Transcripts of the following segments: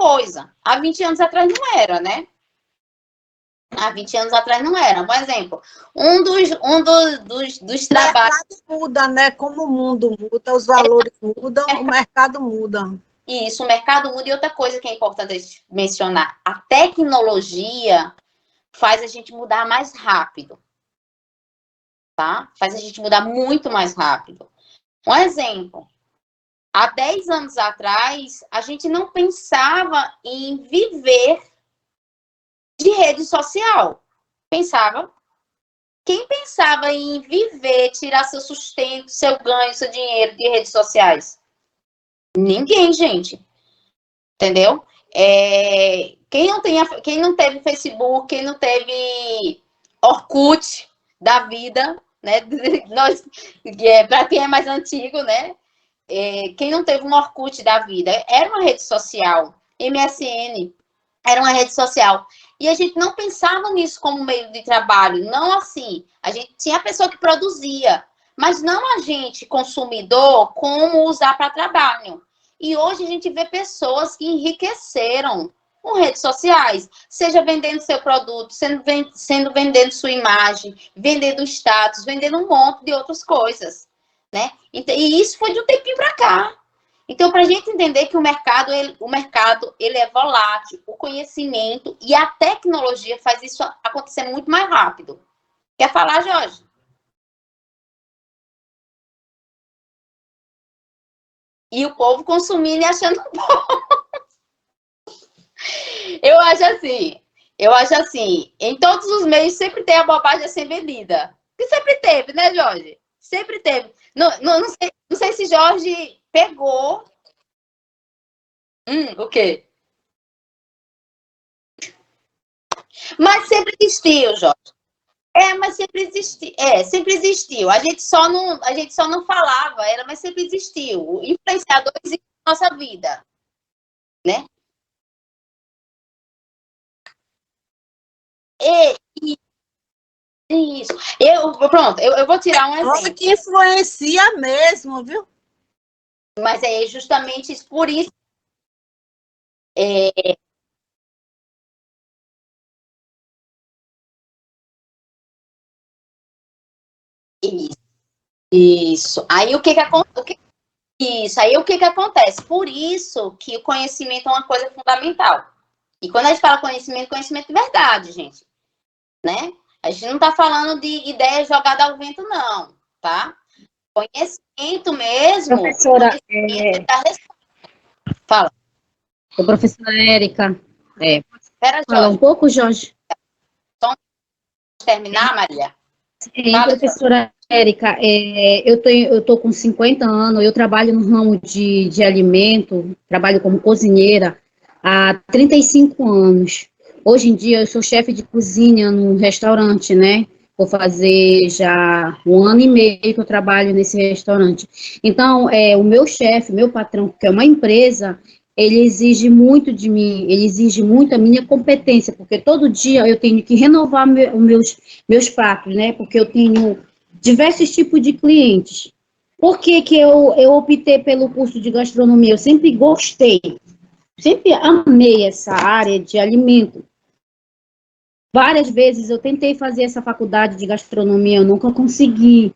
coisa. Há 20 anos atrás não era, né? Há 20 anos atrás não era. Por exemplo, dos trabalhos... O mercado muda, né? Como o mundo muda, os valores mudam, o mercado muda. Isso, o mercado muda. E outra coisa que é importante mencionar, a tecnologia faz a gente mudar mais rápido, tá? Faz a gente mudar muito mais rápido. Um exemplo, há 10 anos atrás, a gente não pensava em viver de rede social. Pensava. Quem pensava em viver, tirar seu sustento, seu ganho, seu dinheiro de redes sociais? Ninguém, gente. Entendeu? Quem não teve Facebook, quem não teve Orkut da vida, né? Nós, para quem é mais antigo, né? Quem não teve um Orkut da vida, era uma rede social, MSN, era uma rede social. E a gente não pensava nisso como meio de trabalho, não assim. A gente tinha a pessoa que produzia, mas não a gente, consumidor, como usar para trabalho. E hoje a gente vê pessoas que enriqueceram com redes sociais, seja vendendo seu produto, vendendo sua imagem, vendendo status, vendendo um monte de outras coisas, né? E isso foi de um tempinho para cá. Então, para a gente entender que o mercado ele é volátil, o conhecimento e a tecnologia faz isso acontecer muito mais rápido. Quer falar, Jorge? E o povo consumindo e achando bom. Eu acho assim, em todos os meios sempre tem a bobagem a ser vendida. Que sempre teve, né, Jorge? Sempre teve. Não sei se Jorge pegou. O quê? Mas sempre existiu, Jorge. Mas sempre existiu. Sempre existiu. A gente só não falava, mas sempre existiu. Influenciadores em nossa vida, né? Isso. Pronto, eu vou tirar um exemplo. Olha que influencia mesmo, viu? Mas é justamente isso, por isso. Isso. Aí o que acontece? Isso. Aí o que acontece? Por isso que o conhecimento é uma coisa fundamental. E quando a gente fala conhecimento de verdade, gente, né? A gente não está falando de ideia jogada ao vento, não, tá? Conhecimento mesmo. Professora, Fala. Professora Érica, Espera, fala um pouco, Jorge. Só terminar, Maria. Professora Érica, eu tô com 50 anos, eu trabalho no ramo de alimento, trabalho como cozinheira há 35 anos. Hoje em dia eu sou chefe de cozinha num restaurante, né? Vou fazer já 1 ano e meio que eu trabalho nesse restaurante. Então, o meu chefe, meu patrão, que é uma empresa, ele exige muito de mim, ele exige muito a minha competência, porque todo dia eu tenho que renovar meus pratos, né? Porque eu tenho diversos tipos de clientes. Por que que eu optei pelo curso de gastronomia? Eu sempre gostei, sempre amei essa área de alimento. Várias vezes eu tentei fazer essa faculdade de gastronomia, eu nunca consegui.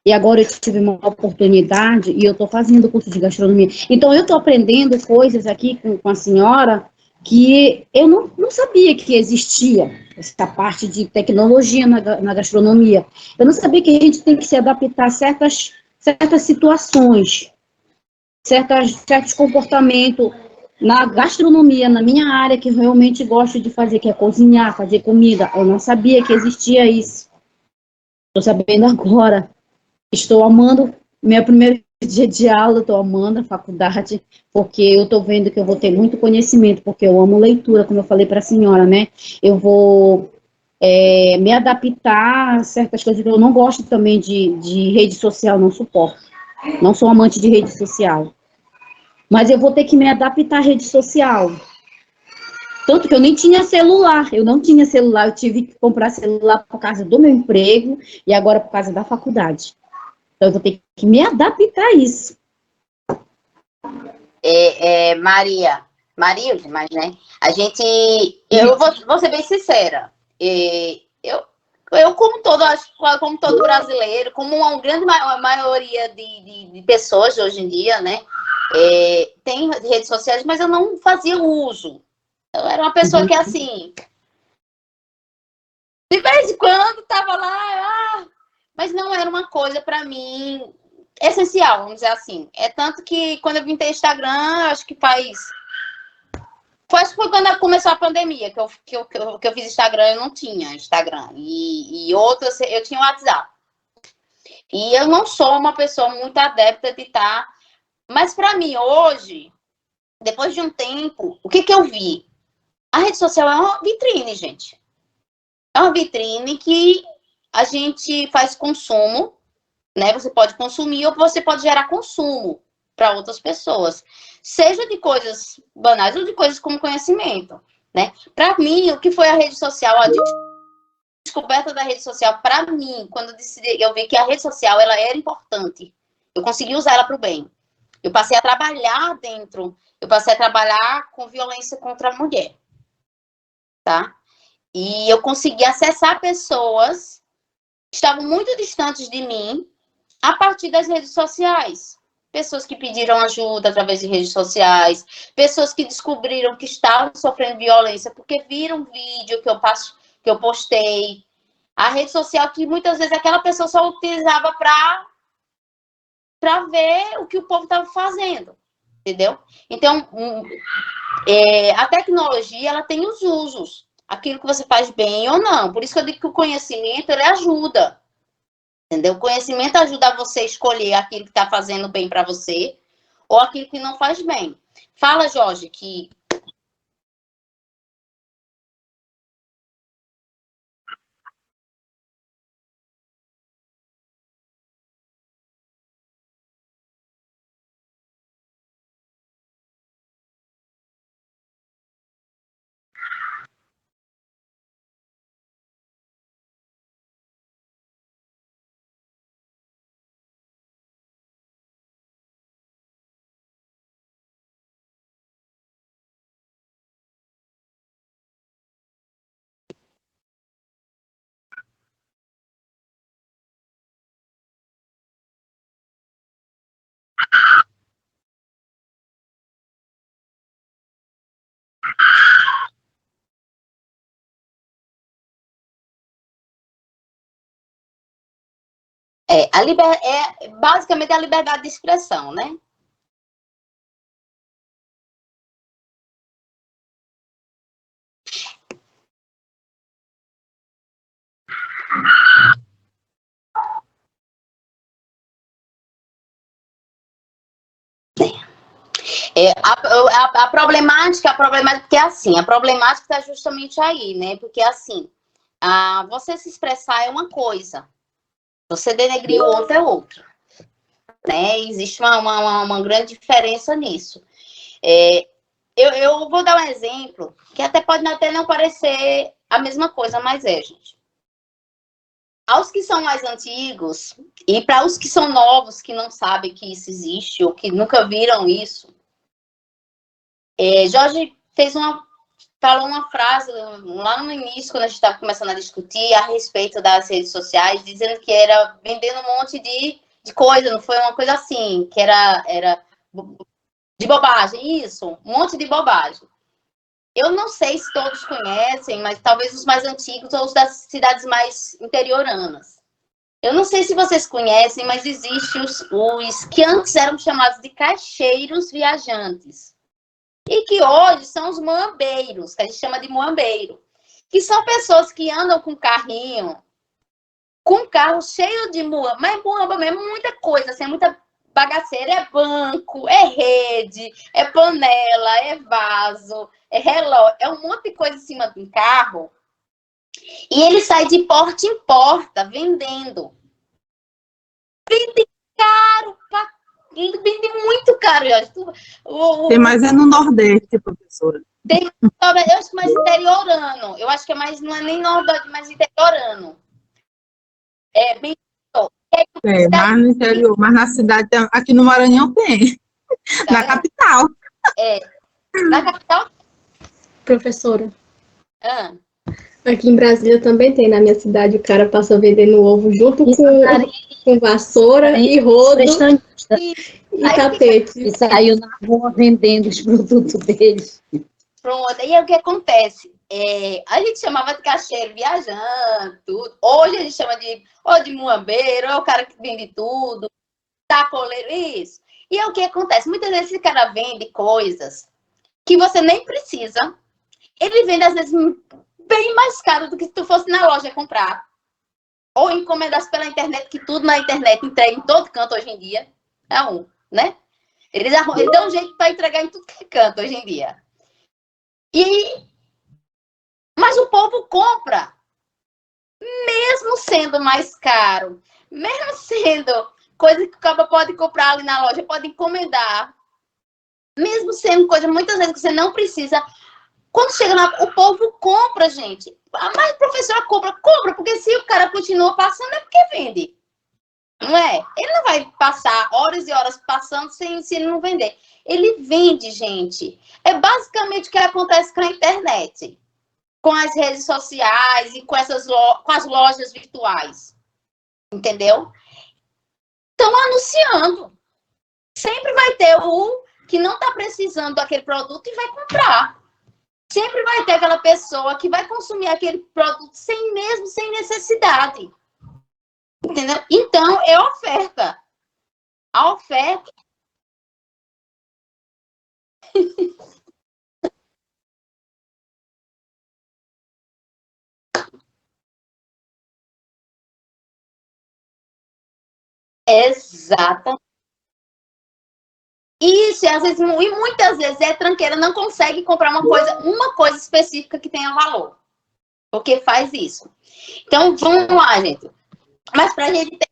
E agora eu tive uma oportunidade e eu estou fazendo o curso de gastronomia. Então, eu estou aprendendo coisas aqui com a senhora que eu não sabia que existia, essa parte de tecnologia na gastronomia. Eu não sabia que a gente tem que se adaptar a certas situações, certos comportamentos na gastronomia, na minha área, que eu realmente gosto de fazer, que é cozinhar, fazer comida. Eu não sabia que existia isso. Estou sabendo agora. Estou amando meu primeiro dia de aula, estou amando a faculdade, porque eu estou vendo que eu vou ter muito conhecimento, porque eu amo leitura, como eu falei para a senhora, né? Eu vou me adaptar a certas coisas que eu não gosto também de rede social, não suporto. Não sou amante de rede social. Mas eu vou ter que me adaptar à rede social. Tanto que eu nem tinha celular, eu tive que comprar celular por causa do meu emprego e agora por causa da faculdade. Então, eu vou ter que me adaptar a isso. Maria, Marília, mas, né, a gente, eu vou ser bem sincera, eu como todo, como todo brasileiro, como uma grande maioria de pessoas hoje em dia, né, tem redes sociais, mas eu não fazia uso. Eu era uma pessoa que, assim, de vez em quando tava lá, mas não era uma coisa para mim essencial, vamos dizer assim. É tanto que quando eu vim ter Instagram, acho que foi quando começou a pandemia, que eu fiz Instagram, eu não tinha Instagram. E outras, eu tinha WhatsApp. E eu não sou uma pessoa muito adepta de estar. Mas para mim, hoje, depois de um tempo, o que eu vi? A rede social é uma vitrine, gente. É uma vitrine que a gente faz consumo, né? Você pode consumir ou você pode gerar consumo para outras pessoas, seja de coisas banais ou de coisas como conhecimento, né? Para mim, o que foi a rede social, a descoberta da rede social, para mim, quando eu vi que a rede social ela era importante, eu consegui usar ela para o bem. Eu passei a trabalhar eu passei a trabalhar com violência contra a mulher, tá? E eu consegui acessar pessoas que estavam muito distantes de mim a partir das redes sociais. Pessoas que pediram ajuda através de redes sociais, pessoas que descobriram que estavam sofrendo violência porque viram um vídeo que eu postei. A rede social que muitas vezes aquela pessoa só utilizava para ver o que o povo estava fazendo, entendeu? Então, a tecnologia ela tem os usos, aquilo que você faz bem ou não. Por isso que eu digo que o conhecimento ele ajuda. Entendeu? O conhecimento ajuda você a escolher aquilo que está fazendo bem para você ou aquilo que não faz bem. Fala, Jorge, que... basicamente a liberdade de expressão, né? A problemática é assim, a problemática está justamente aí, né? Porque assim, você se expressar é uma coisa, você denegrir o outro é outra, né? Existe uma grande diferença nisso. Eu vou dar um exemplo que até pode até não parecer a mesma coisa, mas gente. Aos que são mais antigos e para os que são novos, que não sabem que isso existe ou que nunca viram isso, Jorge falou uma frase lá no início, quando a gente estava começando a discutir a respeito das redes sociais, dizendo que era vendendo um monte de coisa, não foi uma coisa assim, que era de bobagem, isso, um monte de bobagem. Eu não sei se todos conhecem, mas talvez os mais antigos ou os das cidades mais interioranas. Eu não sei se vocês conhecem, mas existem os que antes eram chamados de caixeiros viajantes. E que hoje são os muambeiros, que a gente chama de muambeiro. Que são pessoas que andam com carrinho, com carro cheio de muamba. Mas muamba mesmo, muita coisa, assim, muita bagaceira. É banco, é rede, é panela, é vaso, é relógio. É um monte de coisa em cima de um carro. E ele sai de porta em porta, vendendo. Vende caro, vende muito caro, Jorge. Tem mais no Nordeste, professora. Eu acho que mais interiorano. Eu acho que não é nem Nordeste, mas interiorano. Bem. Mais no interior, mas na cidade, aqui no Maranhão tem. Na capital. Na capital? Professora, Ah, aqui em Brasília também tem, na minha cidade, o cara passa vendendo ovo junto com vassoura e rodo E e tapete. saiu na rua vendendo os produtos deles. pronto. E aí o que acontece? A gente chamava de caixeiro viajante, tudo. Hoje a gente chama de muambeiro, é o cara que vende tudo, sacoleiro, isso. E aí o que acontece? Muitas vezes esse cara vende coisas que você nem precisa. Ele vende, às vezes, bem mais caro do que se tu fosse na loja comprar. Ou encomendasse pela internet, que tudo na internet entrega em todo canto hoje em dia. Né? Eles dão um jeito para entregar em tudo que é canto hoje em dia. Mas o povo compra, mesmo sendo mais caro, mesmo sendo coisa que o cara pode comprar ali na loja, pode encomendar, mesmo sendo coisa muitas vezes que você não precisa. Quando chega lá, o povo compra, gente. Mas a professora compra, porque se o cara continua passando é porque vende. Não é? Ele não vai passar horas e horas passando se ele não vender. Ele vende, gente. É basicamente o que acontece com a internet, com as redes sociais e com as lojas virtuais. Entendeu? Estão anunciando. Sempre vai ter o que não está precisando daquele produto e vai comprar. Sempre vai ter aquela pessoa que vai consumir aquele produto sem necessidade. Entendeu? Então, é oferta. A oferta. Exata. Isso, e muitas vezes é tranqueira, não consegue comprar uma coisa específica que tenha valor. Porque faz isso. Então, vamos lá, gente. Mas pra gente ter.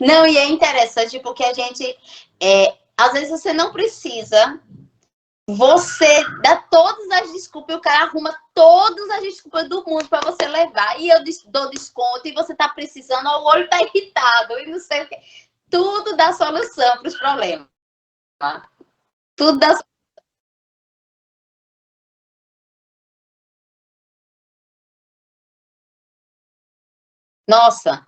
Não, e é interessante porque a gente. Às vezes você não precisa. Você dá todas as desculpas e o cara arruma todas as desculpas do mundo para você levar. E eu dou desconto e você tá precisando, o olho tá irritado e não sei o quê. Tudo dá solução para os problemas. Tudo dá. Nossa.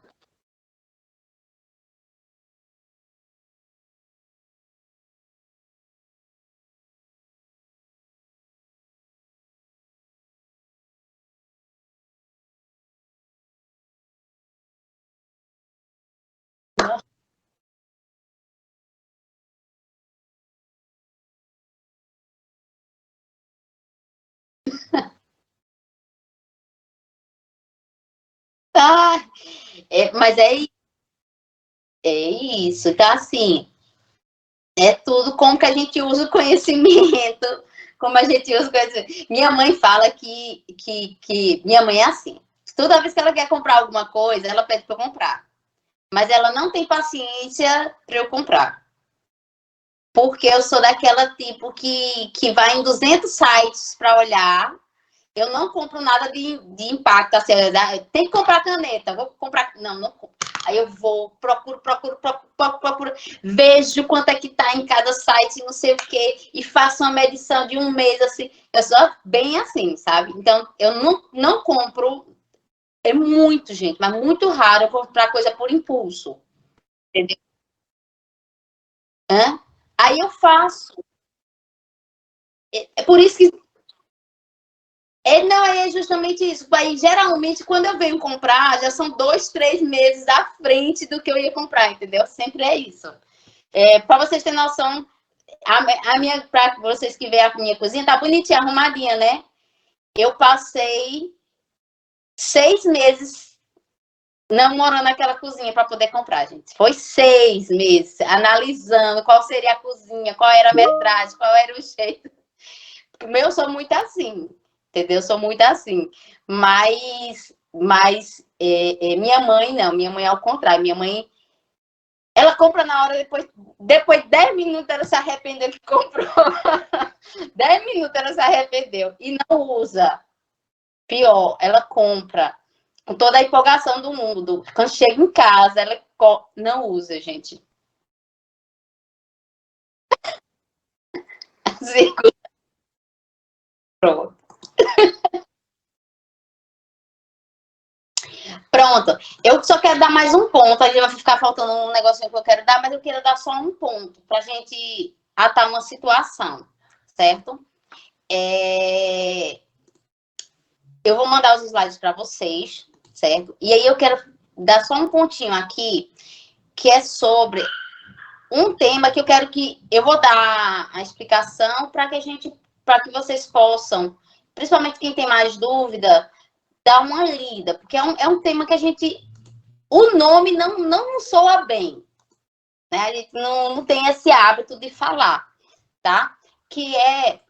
Ah, mas é isso. Então, assim, é tudo como que a gente usa o conhecimento, como a gente usa o conhecimento. Minha mãe fala que minha mãe é assim. Toda vez que ela quer comprar alguma coisa, ela pede para eu comprar. Mas ela não tem paciência para eu comprar. Porque eu sou daquela tipo que vai em 200 sites para olhar. Eu não compro nada de impacto. Assim, tem que comprar caneta. Vou comprar. Não compro. Aí eu vou, procuro, vejo quanto é que tá em cada site, não sei o quê, e faço uma medição de um mês, assim. Eu sou bem assim, sabe? Então, eu não compro. É muito, gente, mas muito raro eu comprar coisa por impulso. Entendeu? Hã? Aí eu faço. É por isso que. Não, é justamente isso. Aí, geralmente, quando eu venho comprar, já são 2, 3 meses à frente do que eu ia comprar, entendeu? Sempre é isso. Para vocês terem noção, para vocês que veem a minha cozinha, tá bonitinha, arrumadinha, né? Eu passei 6 meses não morando naquela cozinha para poder comprar, gente. Foi 6 meses analisando qual seria a cozinha, qual era a metragem, qual era o jeito. Eu sou muito assim, entendeu? Eu sou muito assim. Mas Mas minha mãe não, minha mãe é ao contrário. Minha mãe, ela compra na hora, depois de 10 minutos ela se arrependeu que comprou. 10 minutos ela se arrependeu e não usa. Pior, ela compra com toda a empolgação do mundo. Quando chega em casa, ela não usa, gente. Pronto. Pronto. Eu só quero dar mais um ponto. A gente vai ficar faltando um negocinho que eu quero dar, mas eu quero dar só um ponto para a gente atar uma situação, certo? Eu vou mandar os slides para vocês, certo? E aí eu quero dar só um pontinho aqui, que é sobre um tema que eu vou dar a explicação para que vocês possam, principalmente quem tem mais dúvida, dar uma lida, porque é um tema que o nome não soa bem, né? A gente não tem esse hábito de falar, tá? Que é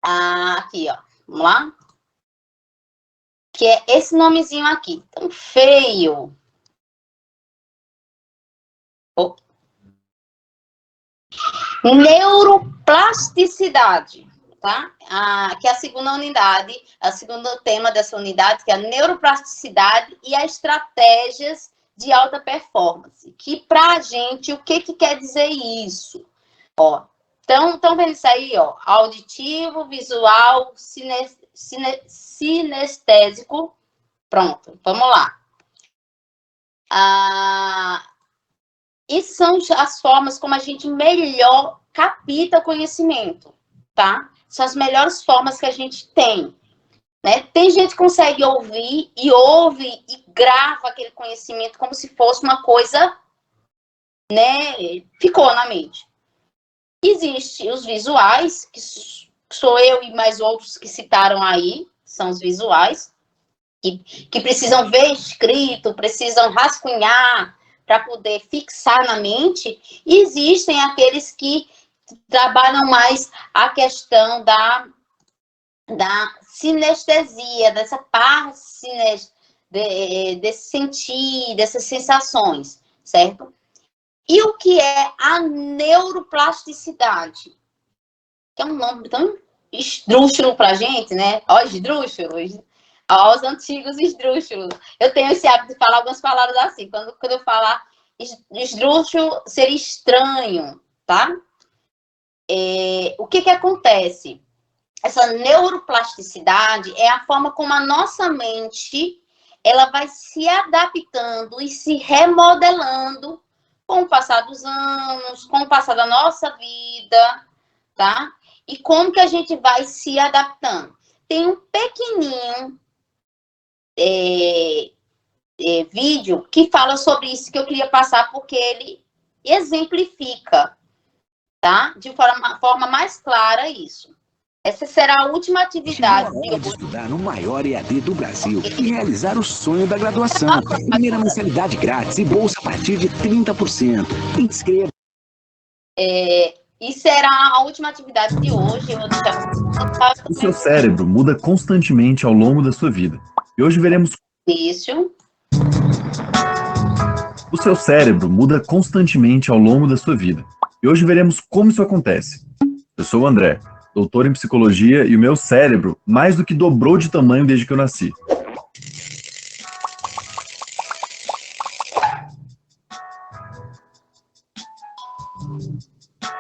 aqui, ó, vamos lá? Que é esse nomezinho aqui, tão feio. Oh. Neuroplasticidade, tá? Que é a segunda unidade, o segundo tema dessa unidade, que é a neuroplasticidade e as estratégias de alta performance. Que pra gente, o que quer dizer isso? Ó, estão vendo isso aí, ó? Auditivo, visual, sinestésico. Pronto, vamos lá. E são as formas como a gente melhor capta o conhecimento, tá? São as melhores formas que a gente tem, né? Tem gente que consegue ouvir e ouve e grava aquele conhecimento como se fosse uma coisa, né? Ficou na mente. Existem os visuais, que sou eu e mais outros que citaram aí, são os visuais, que precisam ver escrito, precisam rascunhar para poder fixar na mente. E existem aqueles que trabalham mais a questão da sinestesia, dessa parte desse sentir, dessas sensações, certo? E o que é a neuroplasticidade? Que é um nome tão esdrúxulo para a gente, né? Ó, esdrúxulos. Ó, os antigos esdrúxulos. Eu tenho esse hábito de falar algumas palavras assim. Quando eu falar esdrúxulo, seria estranho, tá? O que acontece? Essa neuroplasticidade é a forma como a nossa mente ela vai se adaptando e se remodelando com o passar dos anos, com o passar da nossa vida, tá? E como que a gente vai se adaptando. Tem um pequenininho vídeo que fala sobre isso que eu queria passar, porque ele exemplifica, tá? De forma mais clara isso. Essa será a última atividade. Chegou a hora de estudar no maior EAD do Brasil e realizar o sonho da graduação. Primeira mensalidade grátis e bolsa a partir de 30%. Inscreva. E será a última atividade de hoje. Eu vou deixar... O seu cérebro muda constantemente ao longo da sua vida. E hoje veremos... Isso. O seu cérebro muda constantemente ao longo da sua vida. E hoje veremos como isso acontece. Eu sou o André, doutor em psicologia, e o meu cérebro mais do que dobrou de tamanho desde que eu nasci.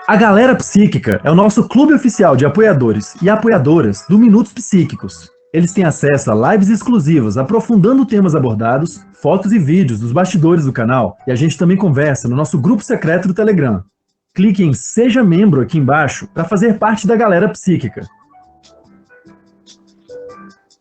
A Galera Psíquica é o nosso clube oficial de apoiadores e apoiadoras do Minutos Psíquicos. Eles têm acesso a lives exclusivas, aprofundando temas abordados, fotos e vídeos dos bastidores do canal, e a gente também conversa no nosso grupo secreto do Telegram. Clique em Seja Membro aqui embaixo para fazer parte da Galera Psíquica.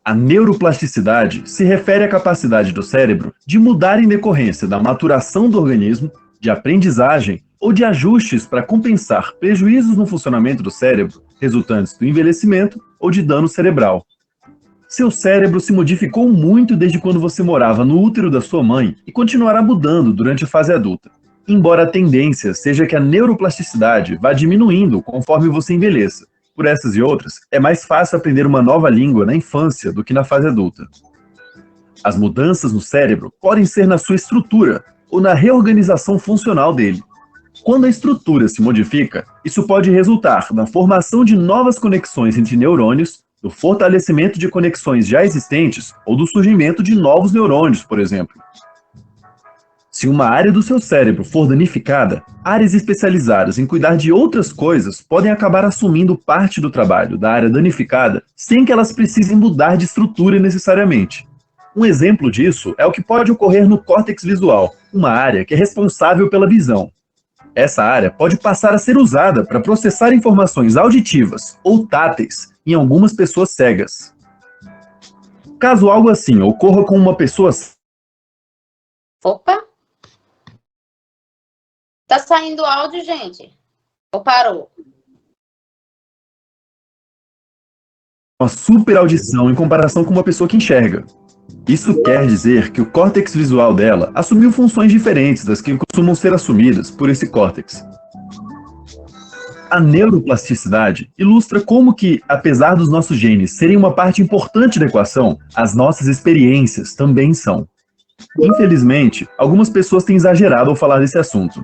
A neuroplasticidade se refere à capacidade do cérebro de mudar em decorrência da maturação do organismo, de aprendizagem ou de ajustes para compensar prejuízos no funcionamento do cérebro resultantes do envelhecimento ou de dano cerebral. Seu cérebro se modificou muito desde quando você morava no útero da sua mãe e continuará mudando durante a fase adulta, embora a tendência seja que a neuroplasticidade vá diminuindo conforme você envelheça. Por essas e outras, é mais fácil aprender uma nova língua na infância do que na fase adulta. As mudanças no cérebro podem ser na sua estrutura ou na reorganização funcional dele. Quando a estrutura se modifica, isso pode resultar na formação de novas conexões entre neurônios, do fortalecimento de conexões já existentes ou do surgimento de novos neurônios, por exemplo. Se uma área do seu cérebro for danificada, áreas especializadas em cuidar de outras coisas podem acabar assumindo parte do trabalho da área danificada sem que elas precisem mudar de estrutura necessariamente. Um exemplo disso é o que pode ocorrer no córtex visual, uma área que é responsável pela visão. Essa área pode passar a ser usada para processar informações auditivas ou táteis em algumas pessoas cegas. Caso algo assim ocorra com uma pessoa... Opa! Tá saindo áudio, gente? Ou parou? Uma super audição em comparação com uma pessoa que enxerga. Isso quer dizer que o córtex visual dela assumiu funções diferentes das que costumam ser assumidas por esse córtex. A neuroplasticidade ilustra como que, apesar dos nossos genes serem uma parte importante da equação, as nossas experiências também são. Infelizmente, algumas pessoas têm exagerado ao falar desse assunto.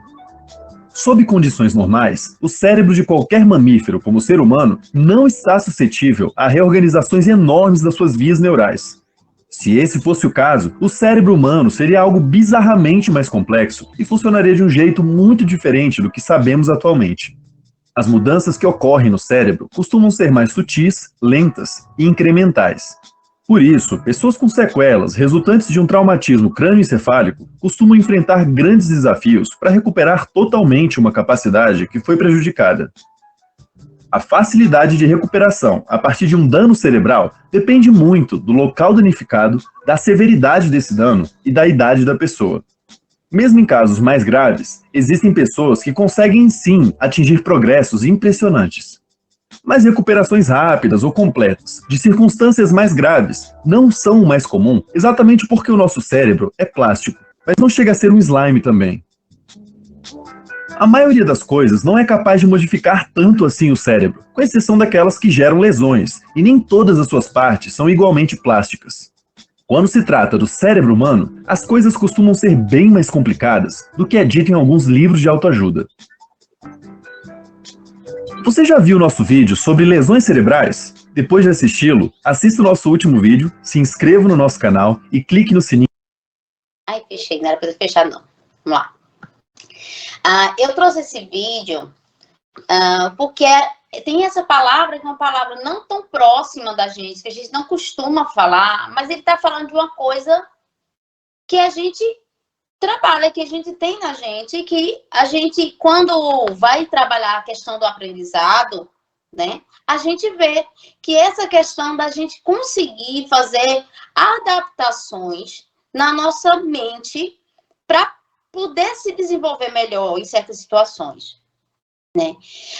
Sob condições normais, o cérebro de qualquer mamífero, como o ser humano, não está suscetível a reorganizações enormes das suas vias neurais. Se esse fosse o caso, o cérebro humano seria algo bizarramente mais complexo e funcionaria de um jeito muito diferente do que sabemos atualmente. As mudanças que ocorrem no cérebro costumam ser mais sutis, lentas e incrementais. Por isso, pessoas com sequelas resultantes de um traumatismo crânioencefálico costumam enfrentar grandes desafios para recuperar totalmente uma capacidade que foi prejudicada. A facilidade de recuperação a partir de um dano cerebral depende muito do local danificado, da severidade desse dano e da idade da pessoa. Mesmo em casos mais graves, existem pessoas que conseguem sim atingir progressos impressionantes. Mas recuperações rápidas ou completas de circunstâncias mais graves não são o mais comum exatamente porque o nosso cérebro é plástico, mas não chega a ser um slime também. A maioria das coisas não é capaz de modificar tanto assim o cérebro, com exceção daquelas que geram lesões, e nem todas as suas partes são igualmente plásticas. Quando se trata do cérebro humano, as coisas costumam ser bem mais complicadas do que é dito em alguns livros de autoajuda. Você já viu nosso vídeo sobre lesões cerebrais? Depois de assisti-lo, assista o nosso último vídeo, se inscreva no nosso canal e clique no sininho. Ai, fechei, não era pra fechar não. Vamos lá. Eu trouxe esse vídeo porque tem essa palavra que é uma palavra não tão próxima da gente, que a gente não costuma falar, mas ele está falando de uma coisa que a gente trabalha, que a gente tem na gente, que a gente, quando vai trabalhar a questão do aprendizado, né, a gente vê que essa questão da gente conseguir fazer adaptações na nossa mente para poder se desenvolver melhor em certas situações, né?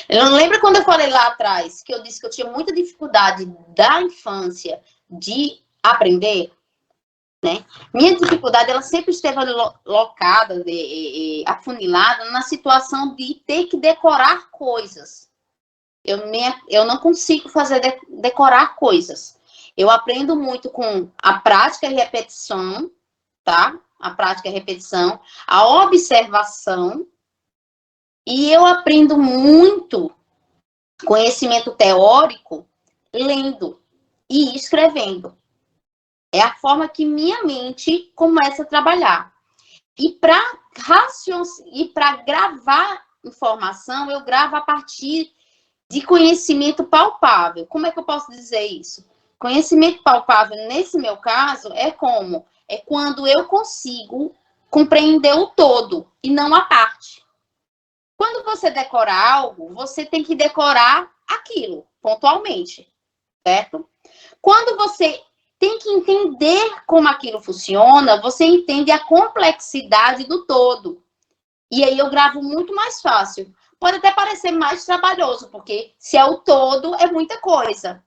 Eu não lembro quando eu falei lá atrás que eu disse que eu tinha muita dificuldade da infância de aprender, né? Minha dificuldade, ela sempre esteve locada, afunilada na situação de ter que decorar coisas. Eu não consigo fazer decorar coisas. Eu aprendo muito com a prática e repetição, tá? A prática e repetição, a observação, e eu aprendo muito conhecimento teórico lendo e escrevendo. É a forma que minha mente começa a trabalhar. E para gravar informação, eu gravo a partir de conhecimento palpável. Como é que eu posso dizer isso? Conhecimento palpável, nesse meu caso, é quando eu consigo compreender o todo e não a parte. Quando você decora algo, você tem que decorar aquilo, pontualmente, certo? Quando você tem que entender como aquilo funciona, você entende a complexidade do todo. E aí eu gravo muito mais fácil. Pode até parecer mais trabalhoso, porque se é o todo, é muita coisa.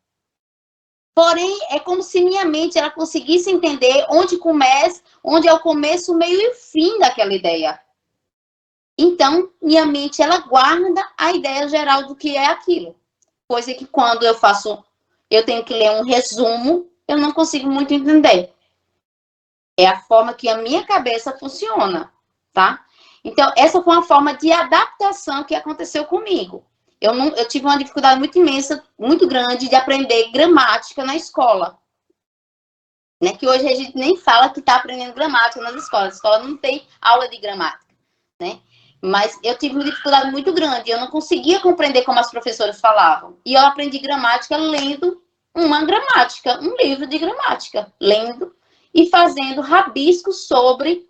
Porém, é como se minha mente ela conseguisse entender onde é o começo, o meio e o fim daquela ideia. Então, minha mente ela guarda a ideia geral do que é aquilo. Coisa que quando eu tenho que ler um resumo, eu não consigo muito entender. É a forma que a minha cabeça funciona, tá? Então, essa foi uma forma de adaptação que aconteceu comigo. Eu tive uma dificuldade muito imensa, muito grande de aprender gramática na escola. Né? Que hoje a gente nem fala que está aprendendo gramática nas escolas. A escola não tem aula de gramática, né? Mas eu tive uma dificuldade muito grande. Eu não conseguia compreender como as professoras falavam. E eu aprendi gramática lendo uma gramática, um livro de gramática. Lendo e fazendo rabiscos sobre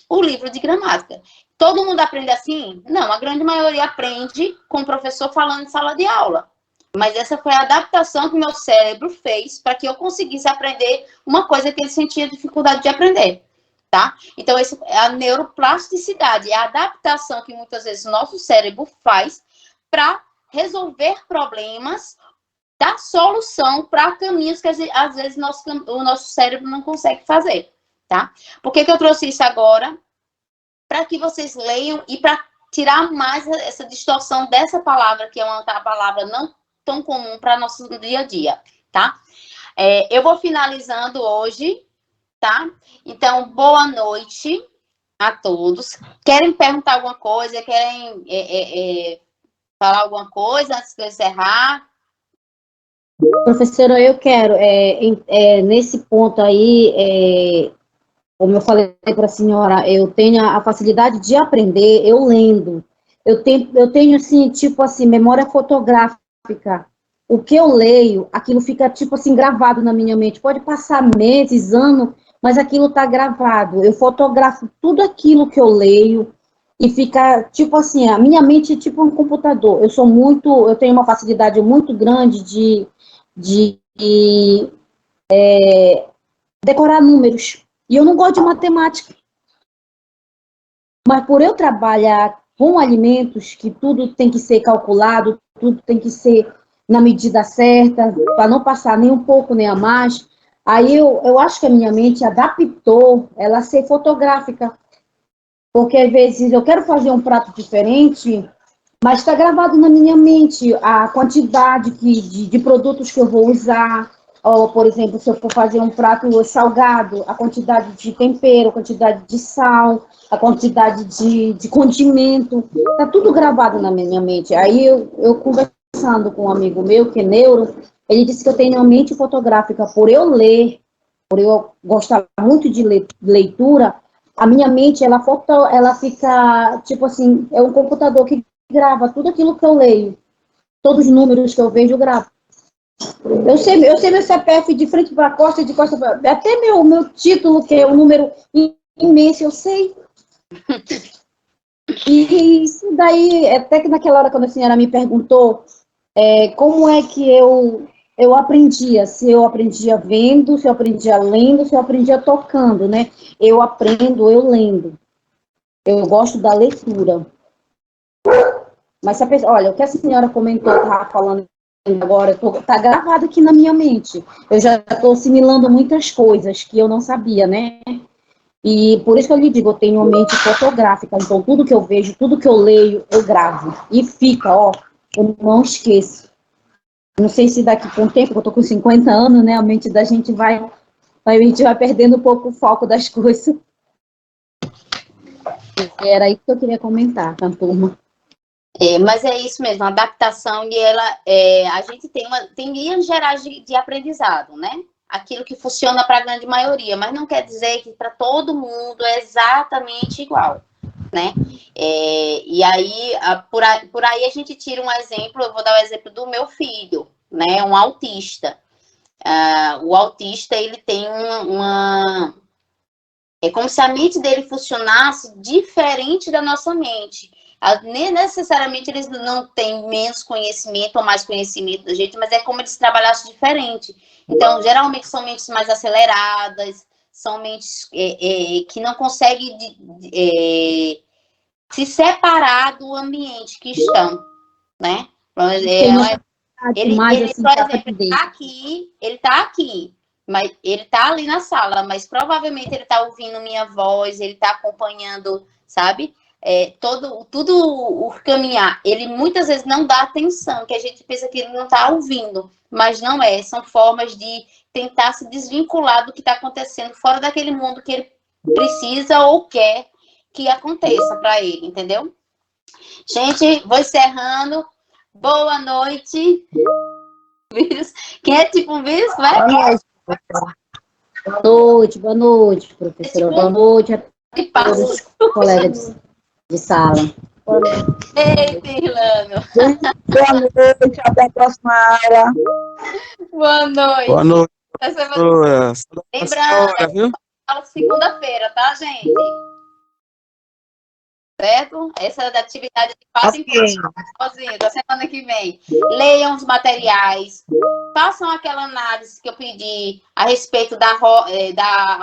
o livro de gramática. Todo mundo aprende assim? Não, a grande maioria aprende com o professor falando em sala de aula. Mas essa foi a adaptação que meu cérebro fez para que eu conseguisse aprender uma coisa que ele sentia dificuldade de aprender, tá? Então, essa é a neuroplasticidade, é a adaptação que muitas vezes o nosso cérebro faz para resolver problemas, dar solução para caminhos que às vezes o nosso cérebro não consegue fazer, tá? Por que eu trouxe isso agora? Para que vocês leiam e para tirar mais essa distorção dessa palavra, que é uma palavra não tão comum para nosso dia a dia, tá? Eu vou finalizando hoje, tá? Então, boa noite a todos. Querem perguntar alguma coisa? Querem falar alguma coisa antes de eu encerrar? Professora, eu quero, nesse ponto aí, como eu falei para a senhora, eu tenho a facilidade de aprender, eu lendo. Eu tenho assim, tipo assim, memória fotográfica. O que eu leio, aquilo fica, tipo assim, gravado na minha mente. Pode passar meses, anos, mas aquilo está gravado. Eu fotografo tudo aquilo que eu leio e fica, tipo assim, a minha mente é tipo um computador. Eu tenho uma facilidade muito grande de decorar números. E eu não gosto de matemática. Mas por eu trabalhar com alimentos, que tudo tem que ser calculado, tudo tem que ser na medida certa, para não passar nem um pouco, nem a mais, aí eu acho que a minha mente adaptou ela a ser fotográfica. Porque às vezes eu quero fazer um prato diferente, mas está gravado na minha mente a quantidade de produtos que eu vou usar. Ou, por exemplo, se eu for fazer um prato salgado, a quantidade de tempero, a quantidade de sal, a quantidade de condimento. Está tudo gravado na minha mente. Aí eu conversando com um amigo meu, que é neuro, ele disse que eu tenho uma mente fotográfica. Por eu ler, por eu gostar muito de leitura, a minha mente, ela fica, tipo assim, é um computador que grava tudo aquilo que eu leio. Todos os números que eu vejo, eu gravo. Eu sei meu CPF de frente para a costa, de costa para... Até meu título, que é um número imenso, eu sei. E isso daí, até que naquela hora, quando a senhora me perguntou como é que eu aprendia, se eu aprendia vendo, se eu aprendia lendo, se eu aprendia tocando, né? Eu aprendo, eu lendo. Eu gosto da leitura. Mas se a pessoa, olha, o que a senhora comentou, estava falando agora, está gravado aqui na minha mente. Eu já estou assimilando muitas coisas que eu não sabia, né? E por isso que eu lhe digo, eu tenho uma mente fotográfica, então tudo que eu vejo, tudo que eu leio, eu gravo. E fica, ó, eu não esqueço. Não sei se daqui por um tempo, eu estou com 50 anos, né? A mente da gente a gente vai perdendo um pouco o foco das coisas. Era isso que eu queria comentar com a turma. Mas é isso mesmo, a adaptação, e a gente tem linhas gerais de aprendizado, né? Aquilo que funciona para a grande maioria, mas não quer dizer que para todo mundo é exatamente igual, né? E aí, por aí a gente tira um exemplo, eu vou dar o exemplo do meu filho, né? Um autista. O autista, ele tem é como se a mente dele funcionasse diferente da nossa mente. Nem necessariamente eles não têm menos conhecimento ou mais conhecimento da gente, mas é como eles trabalhassem diferente. Então, geralmente são mentes mais aceleradas, são mentes que não conseguem se separar do ambiente que estão, né? Ele, por exemplo, ele está aqui, mas ele está ali na sala, mas provavelmente ele está ouvindo minha voz, ele está acompanhando, sabe? tudo o caminhar, ele muitas vezes não dá atenção, que a gente pensa que ele não está ouvindo, mas não é, são formas de tentar se desvincular do que está acontecendo fora daquele mundo que ele precisa ou quer que aconteça para ele, entendeu? Gente, vou encerrando. Boa noite. Vírus. Quem é tipo um vírus? Vai? Boa noite, professora. Boa noite a todos os colegas de sala. Eita, Irlano. Boa noite, até a próxima aula. Boa noite. Boa noite, Essa vai... professora. Lembrando, Viu? aula segunda-feira, tá, gente? Certo? Essa é da atividade de 4 em 4, da semana que vem. Leiam os materiais, façam aquela análise que eu pedi a respeito da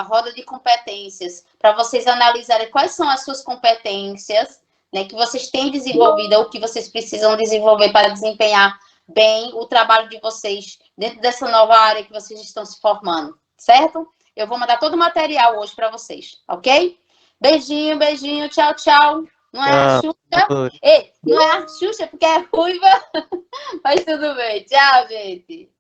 roda de competências, para vocês analisarem quais são as suas competências, né, que vocês têm desenvolvido ou que vocês precisam desenvolver para desempenhar bem o trabalho de vocês dentro dessa nova área que vocês estão se formando, certo? Eu vou mandar todo o material hoje para vocês, ok? Beijinho, beijinho, tchau, tchau. Não é a Xuxa? Ei, não é a Xuxa porque é ruiva, mas tudo bem. Tchau, gente.